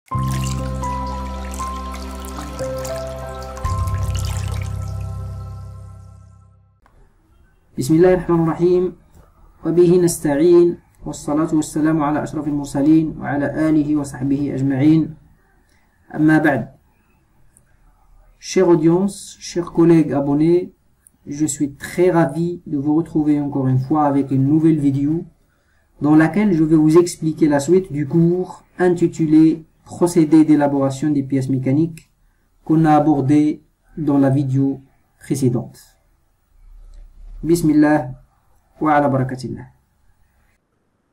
بسم الله الرحمن الرحيم وبه نستعين والصلاة والسلام على أشرف المرسلين وعلى آله وصحبه أجمعين أما بعد. Chère audience, chers collègues abonnés, je suis très ravi de vous retrouver encore une fois avec une nouvelle vidéo dans laquelle je vais vous expliquer la suite du cours intitulé Procédé d'élaboration des pièces mécaniques qu'on a abordé dans la vidéo précédente. Bismillah wa ala barakatillah.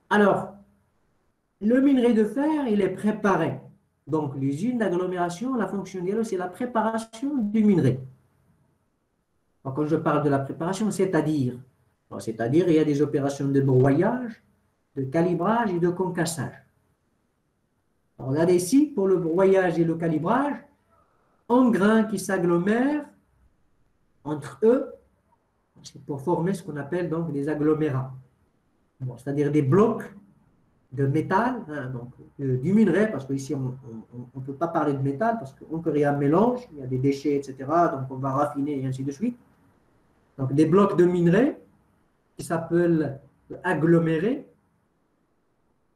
Alors, le minerai de fer, il est préparé. Donc, l'usine d'agglomération, la fonction d'ILO, c'est la préparation du minerai. Donc, quand je parle de la préparation, c'est-à-dire, il y a des opérations de broyage, de calibrage et de concassage. Alors, regardez ici, pour le broyage et le calibrage, un grain qui s'agglomère entre eux, c'est pour former ce qu'on appelle donc des agglomérats. Bon, c'est-à-dire des blocs de métal, du minerai, parce qu'ici on ne peut pas parler de métal, parce qu'il y a un mélange, il y a des déchets, etc. Donc on va raffiner et ainsi de suite. Donc des blocs de minerai qui s'appellent agglomérés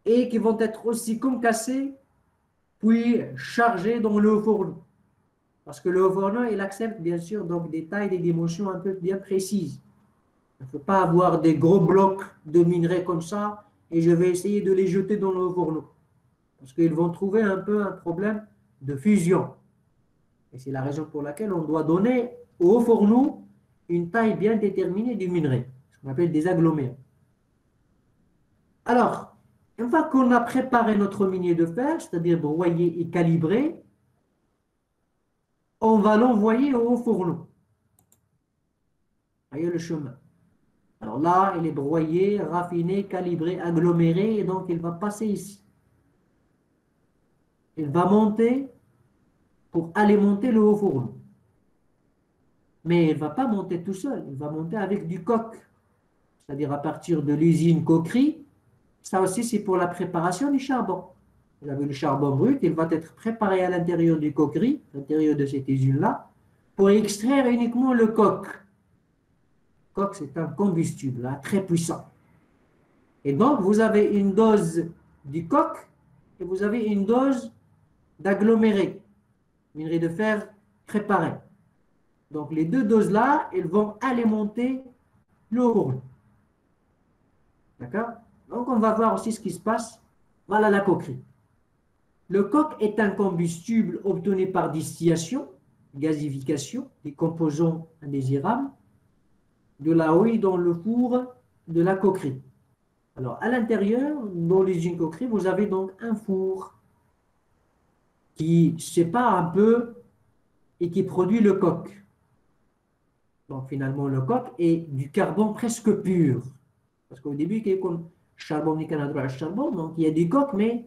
et qui vont être aussi concassés puis chargés dans le haut fourneau. Parce que le haut fourneau, il accepte bien sûr donc des tailles, des dimensions un peu bien précises. Il ne faut pas avoir des gros blocs de minerai comme ça et je vais essayer de les jeter dans le haut fourneau. Parce qu'ils vont trouver un peu un problème de fusion. Et c'est la raison pour laquelle on doit donner au haut fourneau une taille bien déterminée du minerai, ce qu'on appelle des agglomérats. Alors, une fois qu'on a préparé notre minerai de fer, c'est-à-dire broyé et calibré, on va l'envoyer au haut fourneau. Voyez le chemin. Alors là, il est broyé, raffiné, calibré, aggloméré, et donc il va passer ici. Il va monter pour alimenter le haut fourneau. Mais il ne va pas monter tout seul, il va monter avec du coq. C'est-à-dire à partir de l'usine coquerie. Ça aussi, c'est pour la préparation du charbon. Vous avez le charbon brut, il va être préparé à l'intérieur du coquerie, à l'intérieur de cette usine-là, pour extraire uniquement le coq. Le coq, c'est un combustible très puissant. Et donc, vous avez une dose du coq et vous avez une dose d'aggloméré, minerai de fer préparé. Donc, les deux doses-là, elles vont alimenter le fourneau. D'accord? Donc, on va voir aussi ce qui se passe. Voilà la coquerie. Le coq est un combustible obtenu par distillation, gazification, des composants indésirables, de la houille dans le four de la coquerie. Alors, à l'intérieur, dans l'usine coquerie, vous avez donc un four qui sépare un peu et qui produit le coq. Donc, finalement, le coq est du carbone presque pur. Parce qu'au début, il y a comme charbon, charbon, donc il y a du coq, mais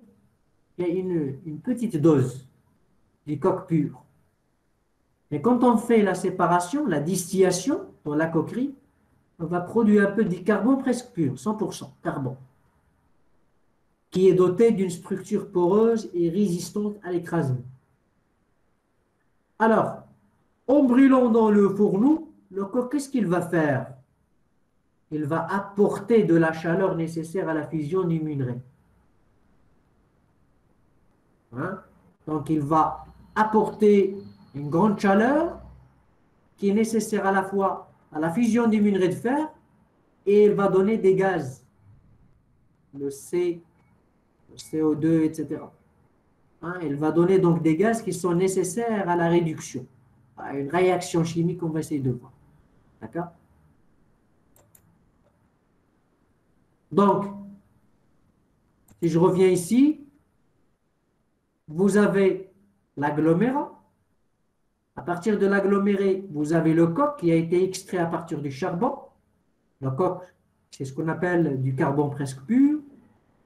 il y a une petite dose du coq pur. Mais quand on fait la séparation, la distillation dans la coquerie, on va produire un peu du carbone presque pur, 100% carbone, qui est doté d'une structure poreuse et résistante à l'écrasement. Alors, en brûlant dans le fourneau, le coq, qu'est-ce qu'il va faire? Il va apporter de la chaleur nécessaire à la fusion du minerai. Donc, il va apporter une grande chaleur qui est nécessaire à la fois à la fusion du minerai de fer et il va donner des gaz, le C, le CO2, etc. Il va donner donc des gaz qui sont nécessaires à la réduction, à une réaction chimique qu'on va essayer de voir. D'accord? Donc, si je reviens ici, vous avez l'agglomérat. À partir de l'aggloméré, vous avez le coq qui a été extrait à partir du charbon. Le coq, c'est ce qu'on appelle du carbone presque pur.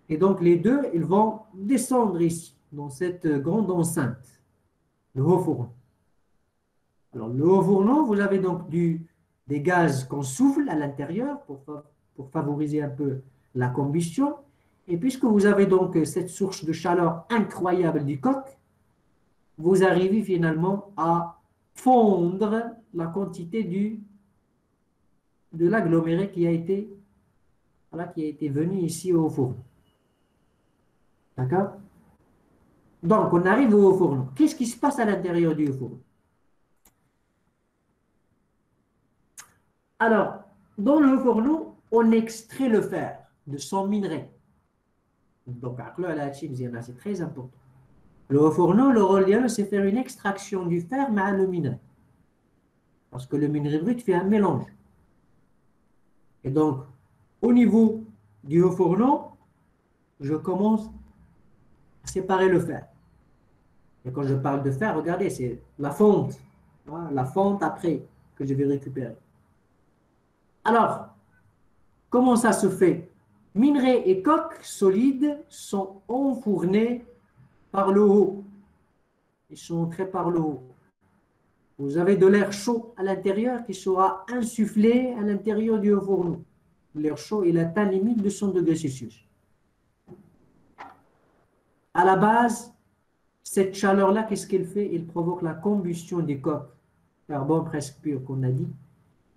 Et donc, les deux, ils vont descendre ici, dans cette grande enceinte, le haut fourneau. Alors, le haut fourneau, vous avez donc des gaz qu'on souffle à l'intérieur pour favoriser un peu la combustion. Et puisque vous avez donc cette source de chaleur incroyable du coq, vous arrivez finalement à fondre la quantité de l'aggloméré qui a été, voilà, qui a été venu ici au fourneau. D'accord? Donc, on arrive au fourneau. Qu'est-ce qui se passe à l'intérieur du fourneau? Alors, dans le fourneau, on extrait le fer de son minerai. Donc, c'est très important. Le fourneau, le rôle d'IALO, c'est faire une extraction du fer, mais le minerai. Parce que le minerai brut fait un mélange. Et donc, au niveau du fourneau, je commence à séparer le fer. Et quand je parle de fer, regardez, c'est la fonte. Voilà, la fonte après que je vais récupérer. Alors, comment ça se fait? Minerai et coque solides sont enfournés par le haut. Ils sont entrés par le haut. Vous avez de l'air chaud à l'intérieur qui sera insufflé à l'intérieur du fourneau. L'air chaud, il atteint limite de 100 degrés Celsius. À la base, cette chaleur-là, qu'est-ce qu'elle fait? Elle provoque la combustion des coques, carbone presque pur qu'on a dit,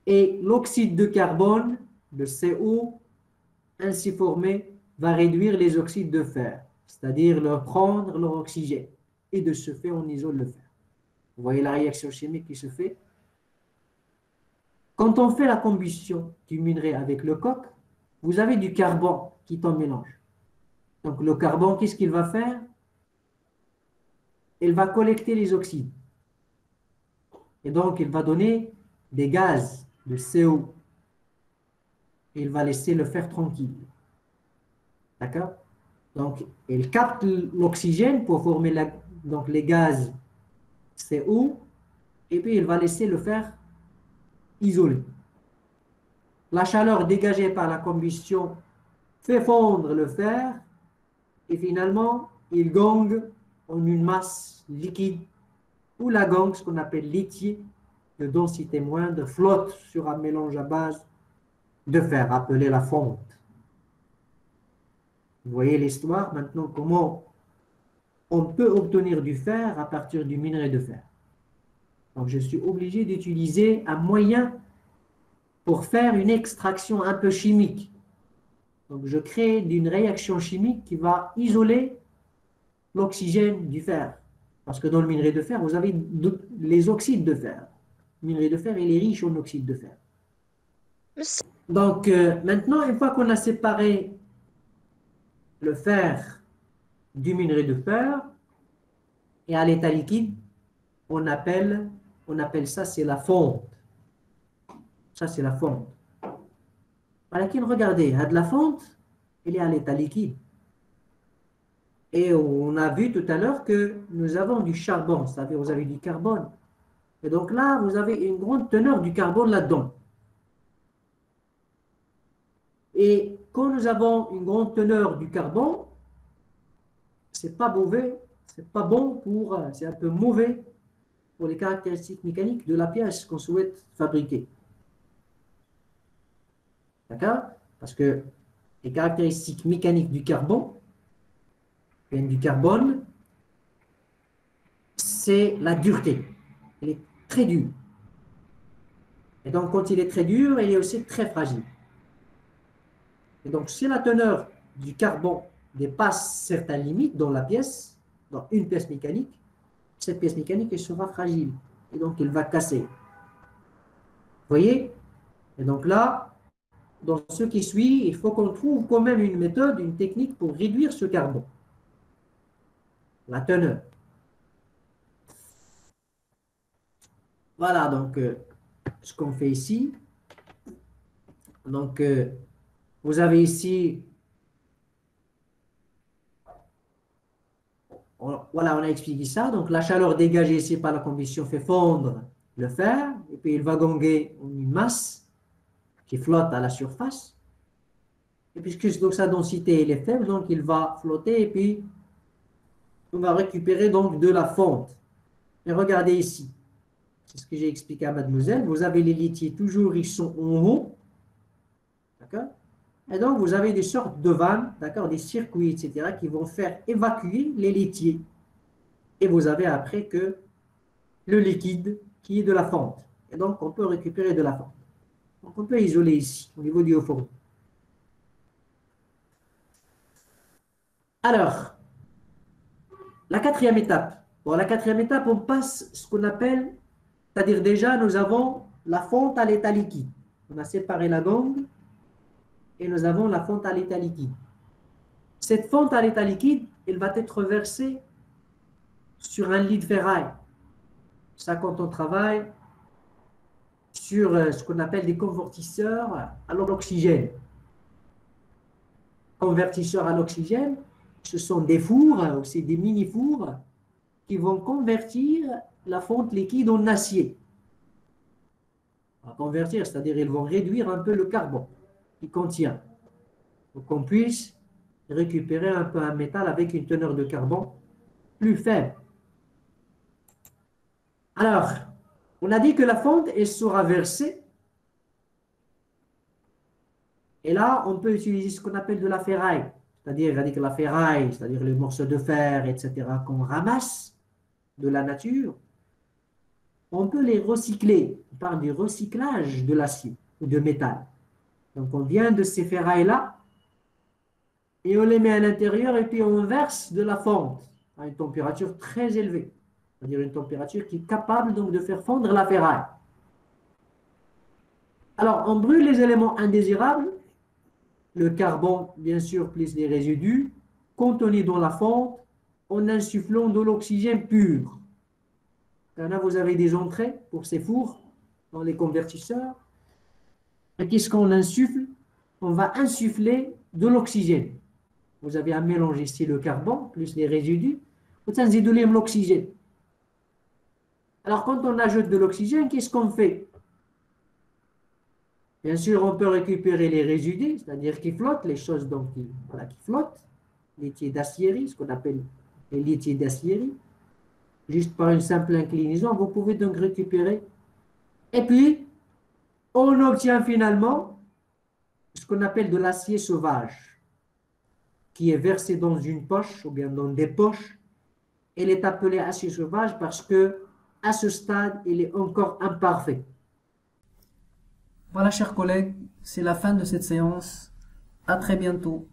et l'oxyde de carbone, le CO, ainsi formé, va réduire les oxydes de fer, c'est-à-dire leur prendre leur oxygène, et de ce fait, on isole le fer. Vous voyez la réaction chimique qui se fait? Quand on fait la combustion du minerai avec le coke, vous avez du carbone qui est en mélange. Donc le carbone, qu'est-ce qu'il va faire? Il va collecter les oxydes. Et donc, il va donner des gaz de CO. Et il va laisser le fer tranquille. D'accord? Donc, il capte l'oxygène pour former donc les gaz CO. Et puis, il va laisser le fer isolé. La chaleur dégagée par la combustion fait fondre le fer. Et finalement, il gangue en une masse liquide ou la gangue, ce qu'on appelle lithier, de densité moindre, flotte sur un mélange à base de fer, appelé la fonte. Vous voyez l'histoire maintenant, comment on peut obtenir du fer à partir du minerai de fer. Donc je suis obligé d'utiliser un moyen pour faire une extraction un peu chimique. Donc je crée une réaction chimique qui va isoler l'oxygène du fer. Parce que dans le minerai de fer, vous avez les oxydes de fer. Le minerai de fer, il est riche en oxyde de fer. Donc maintenant, une fois qu'on a séparé le fer du minerai de fer et à l'état liquide, on appelle ça, c'est la fonte. Ça, c'est la fonte. Voilà, regardez, de la fonte, elle est à l'état liquide. Et on a vu tout à l'heure que nous avons du charbon, c'est-à-dire vous avez du carbone. Et donc là, vous avez une grande teneur du carbone là-dedans. Et quand nous avons une grande teneur du carbone, c'est pas mauvais, c'est pas bon pour, c'est un peu mauvais pour les caractéristiques mécaniques de la pièce qu'on souhaite fabriquer. D'accord? Parce que les caractéristiques mécaniques du carbone, c'est la dureté. Il est très dur. Et donc, quand il est très dur, il est aussi très fragile. Et donc, si la teneur du carbone dépasse certaines limites dans la pièce, dans une pièce mécanique, cette pièce mécanique elle sera fragile. Et donc, elle va casser. Vous voyez? Et donc là, dans ce qui suit, il faut qu'on trouve quand même une méthode, une technique pour réduire ce carbone. La teneur. Voilà, donc, ce qu'on fait ici. Donc, vous avez ici, voilà, on a expliqué ça. Donc, la chaleur dégagée ici par la combustion fait fondre le fer, et puis il va ganguer une masse qui flotte à la surface. Et puisque donc, sa densité elle est faible, donc il va flotter, et puis on va récupérer donc de la fonte. Et regardez ici, c'est ce que j'ai expliqué à mademoiselle, vous avez les lithiers toujours, ils sont en haut, d'accord? Et donc, vous avez des sortes de vannes, d'accord, des circuits, etc., qui vont faire évacuer les laitiers. Et vous avez après que le liquide qui est de la fonte. Et donc, on peut récupérer de la fonte. Donc, on peut isoler ici, au niveau du haut fourneau. Alors, la quatrième étape. Bon, la quatrième étape, on passe ce qu'on appelle, c'est-à-dire déjà, nous avons la fonte à l'état liquide. On a séparé la gangue et nous avons la fonte à l'état liquide. Cette fonte à l'état liquide, elle va être versée sur un lit de ferraille. Ça, quand on travaille sur ce qu'on appelle des convertisseurs à l'oxygène. Convertisseurs à l'oxygène, ce sont des fours, c'est des mini-fours qui vont convertir la fonte liquide en acier. Convertir, c'est-à-dire ils vont réduire un peu le carbone qu'il contient pour qu'on puisse récupérer un peu un métal avec une teneur de carbone plus faible. Alors, on a dit que la fonte, elle sera versée. Et là, on peut utiliser ce qu'on appelle de la ferraille. C'est-à-dire que la ferraille, c'est-à-dire les morceaux de fer, etc., qu'on ramasse de la nature, on peut les recycler. On parle du recyclage de l'acier ou de métal. Donc, on vient de ces ferrailles-là et on les met à l'intérieur et puis on verse de la fonte à une température très élevée. C'est-à-dire une température qui est capable donc de faire fondre la ferraille. Alors, on brûle les éléments indésirables, le carbone, bien sûr, plus les résidus, contenus dans la fonte, en insufflant de l'oxygène pur. Là, vous avez des entrées pour ces fours dans les convertisseurs. Et qu'est-ce qu'on insuffle? On va insuffler de l'oxygène. Vous avez un mélange ici, le carbone, plus les résidus. Vous avez l'oxygène. Alors, quand on ajoute de l'oxygène, qu'est-ce qu'on fait? Bien sûr, on peut récupérer les résidus, c'est-à-dire qui flottent, les choses donc qui flottent, laitier d'acierie, ce qu'on appelle les laitiers d'acierie. Juste par une simple inclinaison, vous pouvez donc récupérer. Et puis, on obtient finalement ce qu'on appelle de l'acier sauvage, qui est versé dans une poche ou bien dans des poches. Elle est appelée acier sauvage parce que, à ce stade, il est encore imparfait. Voilà, chers collègues, c'est la fin de cette séance. À très bientôt.